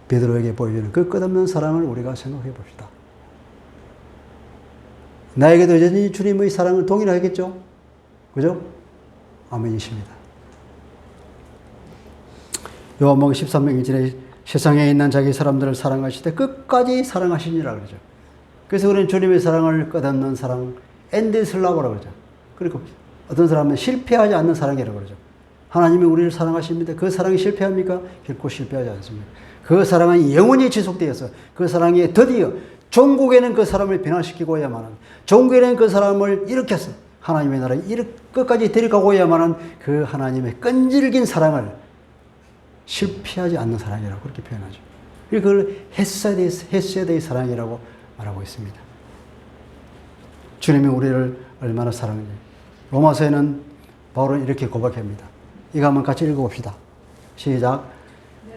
베드로에게 보여주는 그 끝없는 사랑을 우리가 생각해 봅시다. 나에게도 여전히 주님의 사랑을 동일하겠죠? 그죠? 아멘이십니다. 요한복음 13장 1절에 세상에 있는 자기 사람들을 사랑하실 때 끝까지 사랑하시니라 그러죠. 그래서 우리는 주님의 사랑을 끝없는 사랑, 엔드레스 러브라고 그러죠. 그리고 어떤 사람은 실패하지 않는 사랑이라고 그러죠. 하나님이 우리를 사랑하십니다. 그 사랑이 실패합니까? 결코 실패하지 않습니다. 그 사랑은 영원히 지속되어서 그 사랑이 드디어 종국에는 그 사람을 변화시키고야만은 종국에는 그 사람을 일으켜서 하나님의 나라에 끝까지 데려가고야만은 그 하나님의 끈질긴 사랑을 실패하지 않는 사랑이라고 그렇게 표현하죠. 그걸 헤세드의 사랑이라고 말하고 있습니다. 주님이 우리를 얼마나 사랑하는지 로마서에는 바울은 이렇게 고백합니다. 이거 한번 같이 읽어봅시다. 시작.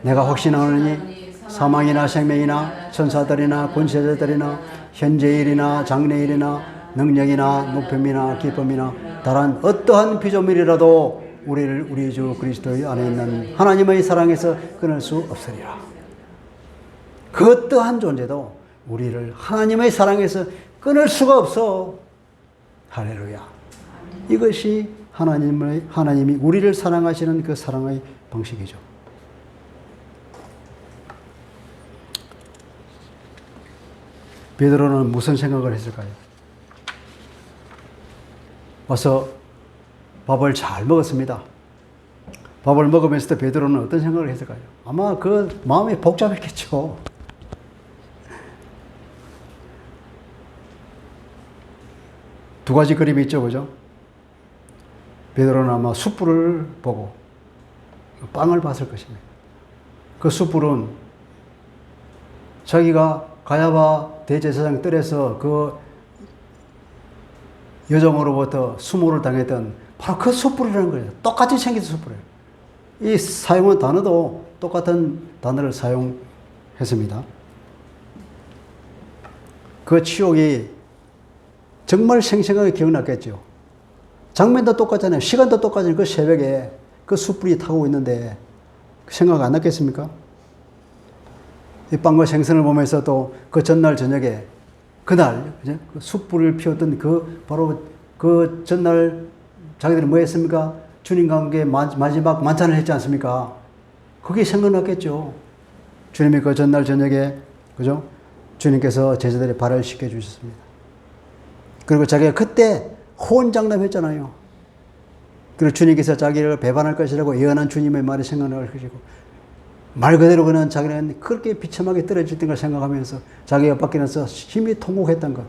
내가 확신하노니 사망이나 생명이나 천사들이나 권세자들이나 현재일이나 장래일이나 능력이나 높임이나 기쁨이나 다른 어떠한 피조물이라도 우리를 우리 주 그리스도의 안에 있는 하나님의 사랑에서 끊을 수 없으리라. 그 어떠한 존재도 우리를 하나님의 사랑에서 끊을 수가 없어. 할렐루야. 이것이 하나님이 우리를 사랑하시는 그 사랑의 방식이죠. 베드로는 무슨 생각을 했을까요? 와서 밥을 잘 먹었습니다. 밥을 먹으면서도 베드로는 어떤 생각을 했을까요? 아마 그 마음이 복잡했겠죠. 두 가지 그림이 있죠, 그죠? 베드로는 아마 숯불을 보고 빵을 봤을 것입니다. 그 숯불은 자기가 가야바 대제사장 뜰에서 그 여종으로부터 수모를 당했던 바로 그 숯불이라는 거예요. 똑같이 생긴 숯불이에요. 이 사용한 단어도 똑같은 단어를 사용했습니다. 그 치욕이 정말 생생하게 기억났겠죠. 장면도 똑같잖아요. 시간도 똑같잖아요. 그 새벽에 그 숯불이 타고 있는데 생각 안 났겠습니까? 이 빵과 생선을 보면서 또 그 전날 저녁에 그날 그 숯불을 피웠던 바로 그 전날 자기들이 뭐 했습니까? 주님과 함께 마지막 만찬을 했지 않습니까? 그게 생각났겠죠. 주님이 그 전날 저녁에 그죠? 주님께서 제자들의 발을 씻겨 주셨습니다. 그리고 자기가 그때 호언장담했잖아요. 그리고 주님께서 자기를 배반할 것이라고 예언한 주님의 말이 생각날 것이고 말 그대로 그는 자기는 그렇게 비참하게 떨어졌던 걸 생각하면서 자기가 밖에 나서 힘이 통곡했던 것.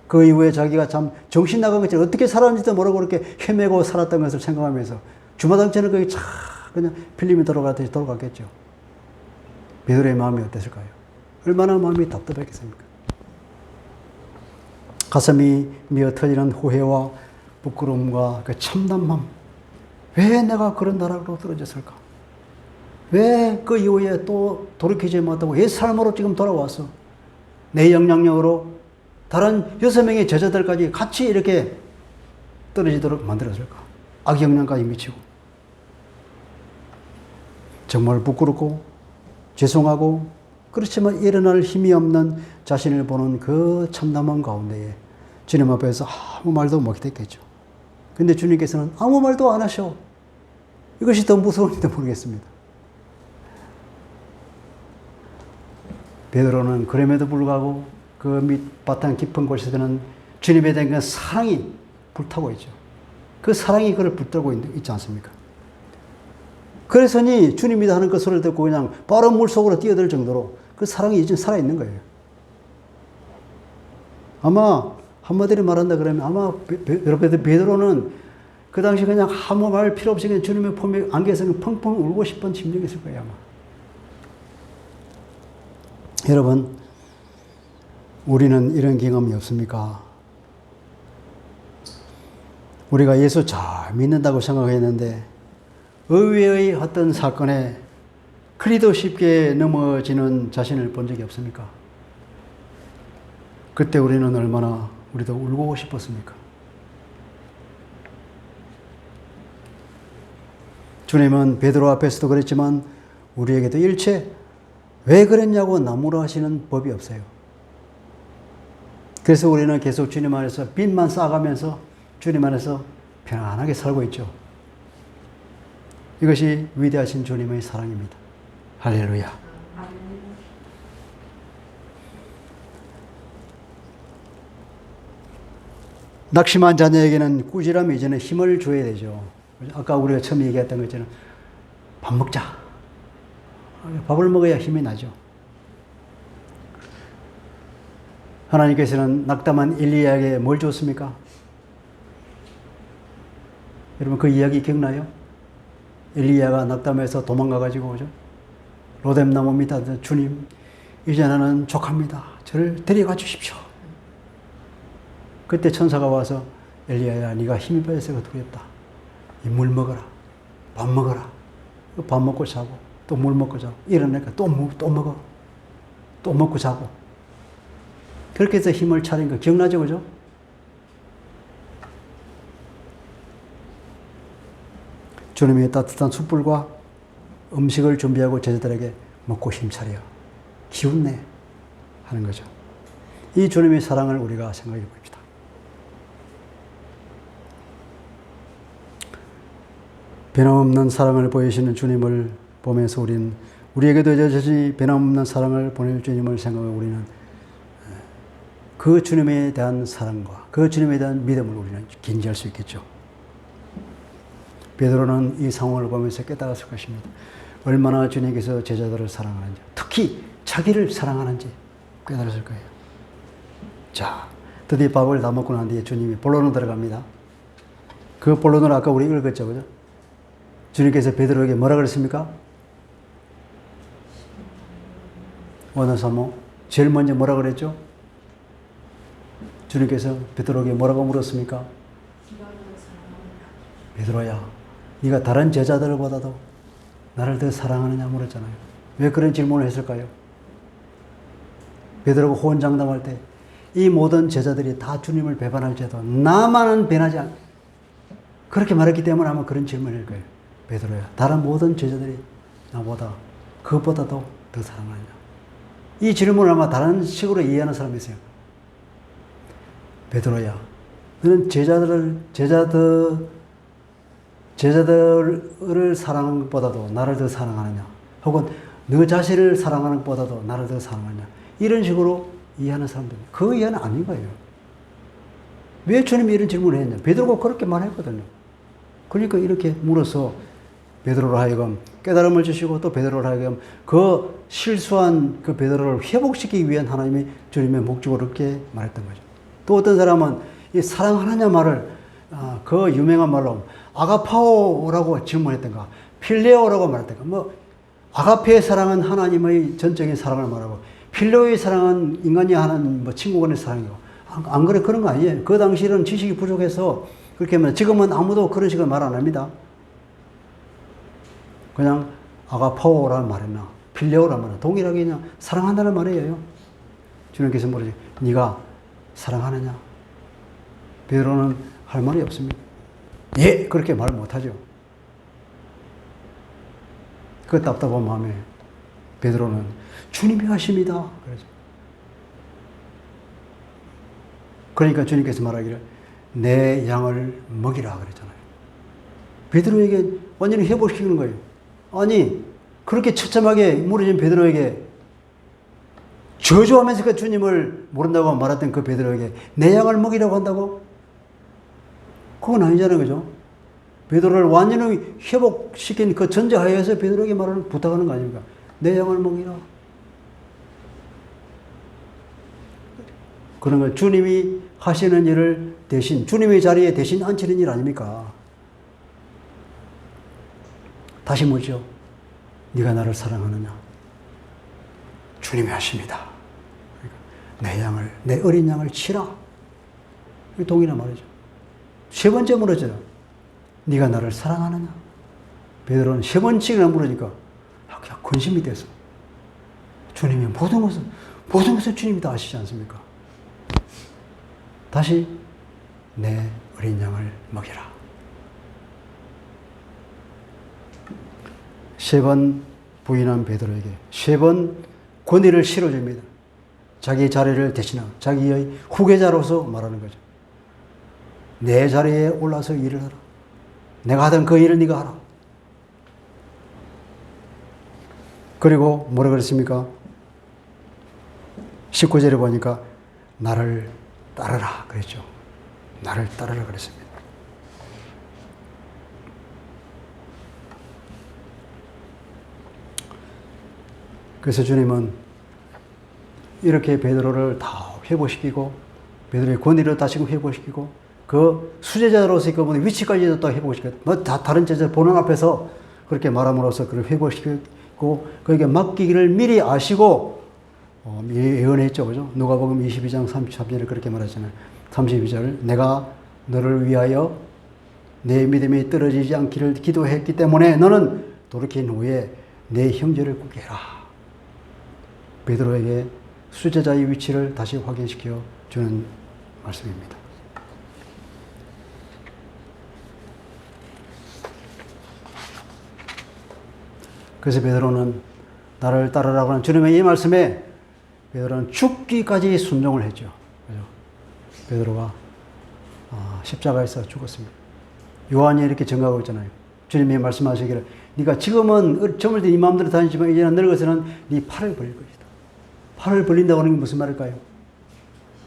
그 이후에 자기가 참 정신 나간 것처럼 어떻게 살았는지도 모르고 그렇게 헤매고 살았던 것을 생각하면서 주마등처럼 거기 차 그냥 필름이 돌아가듯이 돌아갔겠죠. 베드로의 마음이 어땠을까요? 얼마나 마음이 답답했겠습니까? 가슴이 미어 터지는 후회와 부끄러움과 그 참담함. 왜 내가 그런 나라로 떨어졌을까? 왜 그 이후에 또 돌이키지 못하고 옛 삶으로 지금 돌아왔어? 내 영향력으로 다른 6명의 제자들까지 같이 이렇게 떨어지도록 만들어줄까? 악영향까지 미치고. 정말 부끄럽고 죄송하고 그렇지만 일어날 힘이 없는 자신을 보는 그 참담한 가운데에 주님 앞에서 아무 말도 못했겠죠. 근데 주님께서는 아무 말도 안 하셔. 이것이 더 무서운지도 모르겠습니다. 베드로는 그럼에도 불구하고 그 밑바탕 깊은 곳에서는 주님에 대한 그 사랑이 불타고 있죠. 그 사랑이 그를 붙들고 있지 않습니까? 그래서니 주님이 하는 그 소리를 듣고 그냥 바로 물속으로 뛰어들 정도로 그 사랑이 이제 살아있는 거예요. 아마 한마디로 말한다 그러면 아마 여러분 베드로는 그 당시 그냥 아무 말 필요 없이 그냥 주님의 품에 안겨서 펑펑 울고 싶은 심정이 있을 거예요, 아마. 여러분, 우리는 이런 경험이 없습니까? 우리가 예수 잘 믿는다고 생각했는데 의외의 어떤 사건에 그리도 쉽게 넘어지는 자신을 본 적이 없습니까? 그때 우리는 얼마나 우리도 울고 싶었습니까? 주님은 베드로 앞에서도 그랬지만 우리에게도 일체 왜 그랬냐고 나무라하시는 법이 없어요. 그래서 우리는 계속 주님 안에서 빚만 쌓아가면서 주님 안에서 편안하게 살고 있죠. 이것이 위대하신 주님의 사랑입니다. 할렐루야. 낙심한 자녀에게는 꾸지람이 이제는 힘을 줘야 되죠. 아까 우리가 처음 얘기했던 것처럼 밥 먹자. 밥을 먹어야 힘이 나죠. 하나님께서는 낙담한 엘리야에게 뭘 줬습니까? 여러분 그 이야기 기억나요? 엘리야가 낙담해서 도망가가지고 오죠. 로뎀나무 밑에 주님 이제 나는 족합니다. 저를 데려가 주십시오. 그때 천사가 와서 엘리야야 네가 힘이 빠져서 두렵다. 이 물 먹어라. 밥 먹어라. 밥 먹고 자고 또 물 먹고 자고 일어나니까 또 먹어. 또 먹고 자고 그렇게 해서 힘을 차린 거 기억나죠? 그죠? 주님이 따뜻한 숯불과 음식을 준비하고 제자들에게 먹고 힘차려 기운내 하는 거죠. 이 주님의 사랑을 우리가 생각해 봅시다. 변함없는 사랑을 보이시는 주님을 보면서 우리에게도 여전히 변함없는 사랑을 보낼 주님을 생각하고 우리는 그 주님에 대한 사랑과 그 주님에 대한 믿음을 우리는 견지할 수 있겠죠. 베드로는 이 상황을 보면서 깨달았을 것입니다. 얼마나 주님께서 제자들을 사랑하는지, 특히 자기를 사랑하는지 깨달았을 거예요. 자, 드디어 밥을 다 먹고 난 뒤에 주님이 본론으로 들어갑니다. 그 본론을 아까 우리 읽었죠, 그죠? 주님께서 베드로에게 뭐라 그랬습니까? 원어사모 제일 먼저 뭐라 그랬죠? 주님께서 베드로에게 뭐라고 물었습니까? 베드로야, 네가 다른 제자들보다도 나를 더 사랑하느냐 물었잖아요. 왜 그런 질문을 했을까요? 베드로가 호언장담할 때 이 모든 제자들이 다 주님을 배반할지라도 나만은 변하지 않. 그렇게 말했기 때문에 아마 그런 질문을 할 거예요. 베드로야, 다른 모든 제자들이 나보다 그것보다도 더 사랑하느냐. 이 질문을 아마 다른 식으로 이해하는 사람이 있어요. 베드로야, 너는 제자들을 사랑하는 것보다도 나를 더 사랑하느냐? 혹은 너 자신을 사랑하는 것보다도 나를 더 사랑하느냐? 이런 식으로 이해하는 사람들, 그 이해는 아닌 거예요. 왜 주님이 이런 질문을 했냐? 베드로가 그렇게 말했거든요. 그러니까 이렇게 물어서 베드로로 하여금 깨달음을 주시고 또 베드로로 하여금 그 실수한 그 베드로를 회복시키기 위한 하나님의 주님의 목적으로 이렇게 말했던 거죠. 또 어떤 사람은 이 사랑하느냐 말을 그 유명한 말로 아가파오라고 질문했던가 필레오라고 말했던가 뭐 아가페의 사랑은 하나님의 전적인 사랑을 말하고 필레오의 사랑은 인간이 하는 뭐 친구 간의 사랑이고 안 그래 그런 거 아니에요. 그 당시에는 지식이 부족해서 그렇게 하면 지금은 아무도 그런 식으로 말 안 합니다. 그냥 아가파오라는 말이나 필레오라는 말은 동일하게 그냥 사랑한다는 말이에요. 주님께서 뭐지? 네가 사랑하느냐? 베드로는 할 말이 없습니다. 예, 그렇게 말 못하죠. 그 답답한 마음에 베드로는 주님이 하십니다. 그러죠. 그러니까 주님께서 말하기를 내 양을 먹이라 그랬잖아요. 베드로에게 완전히 회복시키는 거예요. 아니 그렇게 처참하게 무너진 베드로에게 저주하면서 그 주님을 모른다고 말했던 그 베드로에게 내 양을 먹이라고 한다고? 그건 아니잖아요. 그죠? 베드로를 완전히 회복시킨 그 전제하에서 베드로에게 말을 부탁하는 거 아닙니까? 내 양을 먹이라. 그런 걸 주님이 하시는 일을 대신 주님의 자리에 대신 앉히는 일 아닙니까? 다시 묻죠. 네가 나를 사랑하느냐? 주님이 하십니다. 내 양을, 내 어린 양을 치라. 동일한 말이죠. 세 번째 물어져요. 네가 나를 사랑하느냐? 베드로는 세 번씩이나 물으니까 그냥 근심이 돼서 주님이 모든 것을 주님이 다 아시지 않습니까? 다시 내 어린 양을 먹이라. 세 번 부인한 베드로에게 세 번 권위를 실어줍니다. 자기 자리를 대신하고 자기의 후계자로서 말하는 거죠. 내 자리에 올라서 일을 하라. 내가 하던 그 일을 네가 하라. 그리고 뭐라 그랬습니까? 19절에 보니까 나를 따르라 그랬죠. 나를 따르라 그랬습니다. 그래서 주님은 이렇게 베드로를 다 회복시키고 베드로의 권위를 다시금 회복시키고 그 수제자로서의 그 위치까지도 또 회복시키고 뭐 다른 제자 보는 앞에서 그렇게 말함으로써 그를 회복시키고 그에게 맡기기를 미리 아시고 예언했죠. 그죠? 누가복음 22장 33절에 그렇게 말하잖아요. 32절 내가 너를 위하여 내 믿음이 떨어지지 않기를 기도했기 때문에 너는 돌이킨 후에 내 형제를 꾸게 해라. 베드로에게 수제자의 위치를 다시 확인시켜 주는 말씀입니다. 그래서 베드로는 나를 따르라고 하는 주님의 이 말씀에 베드로는 죽기까지 순종을 했죠. 그죠? 베드로가 십자가에서 죽었습니다. 요한이 이렇게 증가하고 있잖아요. 주님이 말씀하시기를 네가 지금은 젊을 때 네 마음대로 다니지만 이제는 늙어서는 네 팔을 벌릴 것이다. 팔을 벌린다고 하는 게 무슨 말일까요?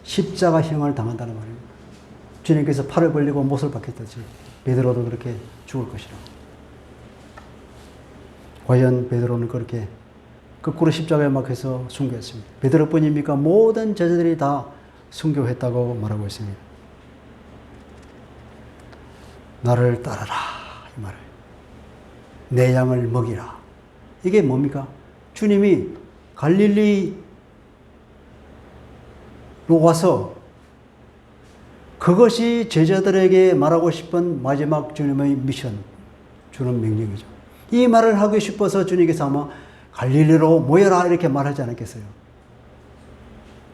십자가형을 당한다는 말입니다. 주님께서 팔을 벌리고 못을 박혔듯이 베드로도 그렇게 죽을 것이라고. 과연 베드로는 그렇게 거꾸로 십자가에 막혀서 순교했습니다. 베드로뿐입니까? 모든 제자들이 다 순교했다고 말하고 있습니다. 나를 따르라 이 말을. 내 양을 먹이라. 이게 뭡니까? 주님이 갈릴리로 와서 그것이 제자들에게 말하고 싶은 마지막 주님의 미션, 주는 명령이죠. 이 말을 하고 싶어서 주님께서 아마 갈릴리로 모여라 이렇게 말하지 않았겠어요.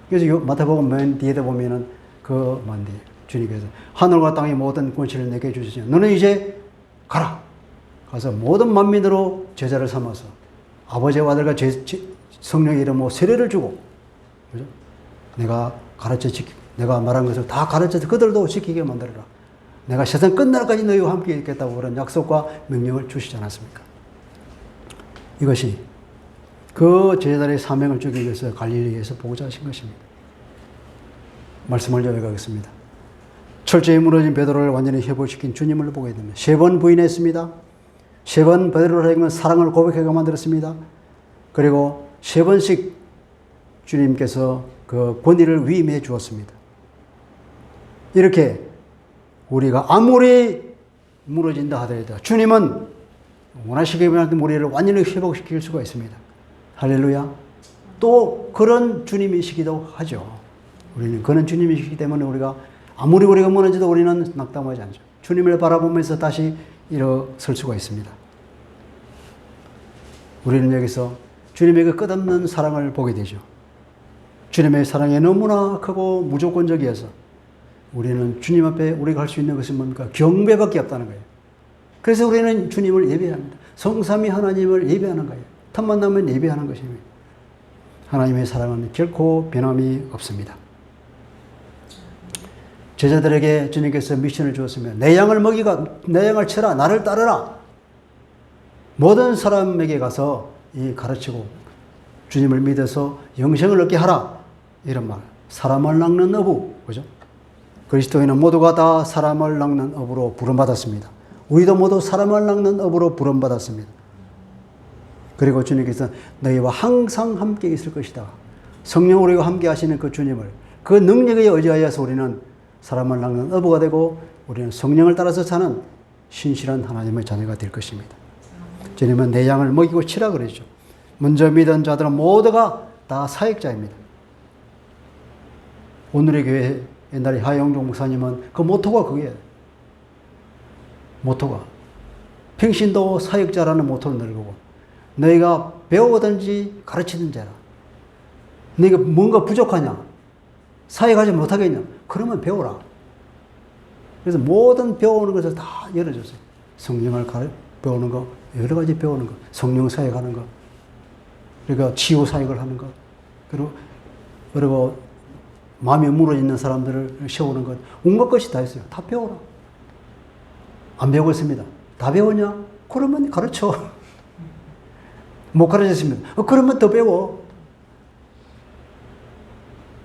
그래서 마태복음 맨 뒤에다 보면은 그 만디 주님께서 하늘과 땅의 모든 권세를 내게 주시죠. 너는 이제 가라. 가서 모든 만민으로 제자를 삼아서 아버지와 아들과 성령의 이름으로 세례를 주고, 그죠? 내가 내가 말한 것을 다 가르쳐서 그들도 지키게 만들어라. 내가 세상 끝날까지 너희와 함께 있겠다고 그런 약속과 명령을 주시지 않았습니까? 이것이 그 제자들의 사명을 주기 위해서 갈릴리에서 보고자 하신 것입니다. 말씀을 이어가겠습니다. 철저히 무너진 베드로를 완전히 회복시킨 주님을 보게 됩니다. 3번 부인했습니다. 3번 베드로에게는 사랑을 고백하게 만들었습니다. 그리고 3번씩 주님께서 그 권위를 위임해 주었습니다. 이렇게 우리가 아무리 무너진다 하더라도 주님은 원하시기만 우리를 완전히 회복시킬 수가 있습니다. 할렐루야. 또 그런 주님이시기도 하죠. 우리는 그런 주님이시기 때문에 우리가 아무리 우리가 무너져도 우리는 낙담하지 않죠. 주님을 바라보면서 다시 일어설 수가 있습니다. 우리는 여기서 주님의 그 끝없는 사랑을 보게 되죠. 주님의 사랑이 너무나 크고 무조건적이어서 우리는 주님 앞에 우리가 할 수 있는 것은 뭡니까? 경배밖에 없다는 거예요. 그래서 우리는 주님을 예배합니다. 성삼위 하나님을 예배하는 거예요. 틈만 나면 예배하는 것입니다. 하나님의 사랑은 결코 변함이 없습니다. 제자들에게 주님께서 미션을 주었으면 내 양을 내 양을 쳐라. 나를 따르라. 모든 사람에게 가서 가르치고 주님을 믿어서 영생을 얻게 하라. 이런 말. 사람을 낚는 어부. 그죠? 그리스도인은 모두가 다 사람을 낚는 어부로 부름받았습니다. 우리도 모두 사람을 낚는 어부로 부름받았습니다. 그리고 주님께서 너희와 항상 함께 있을 것이다. 성령 우리와 함께 하시는 그 주님을, 그 능력에 의지하여서 우리는 사람을 낚는 어부가 되고 우리는 성령을 따라서 사는 신실한 하나님의 자녀가 될 것입니다. 주님은 내 양을 먹이고 치라 그러죠. 먼저 믿은 자들은 모두가 다 사역자입니다. 오늘의 교회 옛날에 하영종 목사님은 그 모토가 그게 모토가 평신도 사역자라는 모토를 널고 너희가 배우든지 가르치든지 해라. 너희가 뭔가 부족하냐? 사역하지 못하겠냐? 그러면 배워라. 그래서 모든 배우는 것을 다 열어줬어요. 성령을 배우는 거, 여러 가지 배우는 거, 성령 사역하는 거, 그러니까 치유 사역을 하는 거, 그리고 마음에 무너지는 사람들을 세우는 것, 온갖 것이 다 있어요. 다 배워라. 안 배우고 있습니다. 다 배웠냐? 그러면 가르쳐. 못 가르쳤습니다. 그러면 더 배워.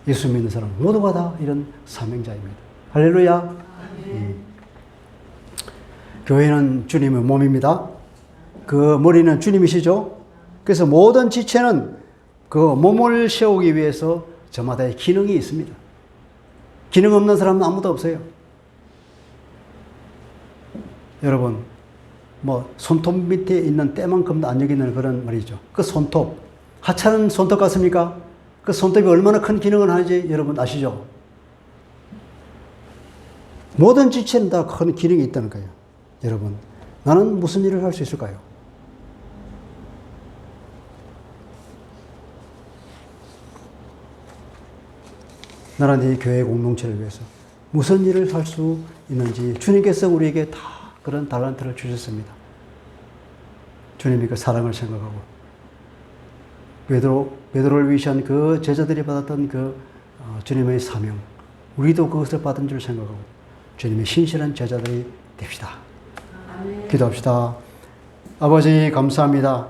예수 믿는 사람 모두가 다 이런 사명자입니다. 할렐루야. 교회는 주님의 몸입니다. 그 머리는 주님이시죠. 그래서 모든 지체는 그 몸을 세우기 위해서 저마다의 기능이 있습니다. 기능 없는 사람은 아무도 없어요. 여러분, 손톱 밑에 있는 때만큼도 안 여기는 그런 말이죠. 그 손톱, 하찮은 손톱 같습니까? 그 손톱이 얼마나 큰 기능을 하는지 여러분 아시죠? 모든 지체는 다 큰 기능이 있다는 거예요. 여러분, 나는 무슨 일을 할 수 있을까요? 나는 이 교회 공동체를 위해서 무슨 일을 할 수 있는지 주님께서 우리에게 다 그런 달란트를 주셨습니다. 주님이 그 사랑을 생각하고 베드로를 위시한 그 제자들이 받았던 그 주님의 사명, 우리도 그것을 받은 줄 생각하고 주님의 신실한 제자들이 됩시다. 아멘. 기도합시다. 아버지 감사합니다.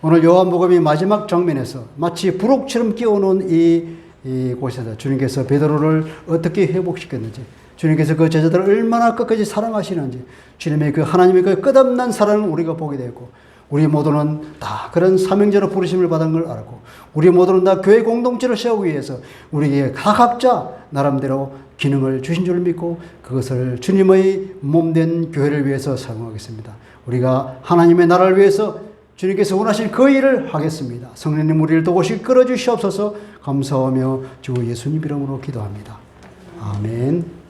오늘 요한복음이 마지막 장면에서 마치 부록처럼 끼워놓은 이 곳에서 주님께서 베드로를 어떻게 회복시켰는지, 주님께서 그 제자들을 얼마나 끝까지 사랑하시는지, 주님의 그 하나님의 그 끝없는 사랑을 우리가 보게 되었고, 우리 모두는 다 그런 사명자로 부르심을 받은 걸 알고, 우리 모두는 다 교회 공동체를 세우기 위해서 우리에게 각자 나름대로 기능을 주신 줄 믿고 그것을 주님의 몸된 교회를 위해서 사용하겠습니다. 우리가 하나님의 나라를 위해서 주님께서 원하신 그 일을 하겠습니다. 성령님 우리를 도우시 끌어주시옵소서. 감사하며 주 예수님 이름으로 기도합니다. 아멘.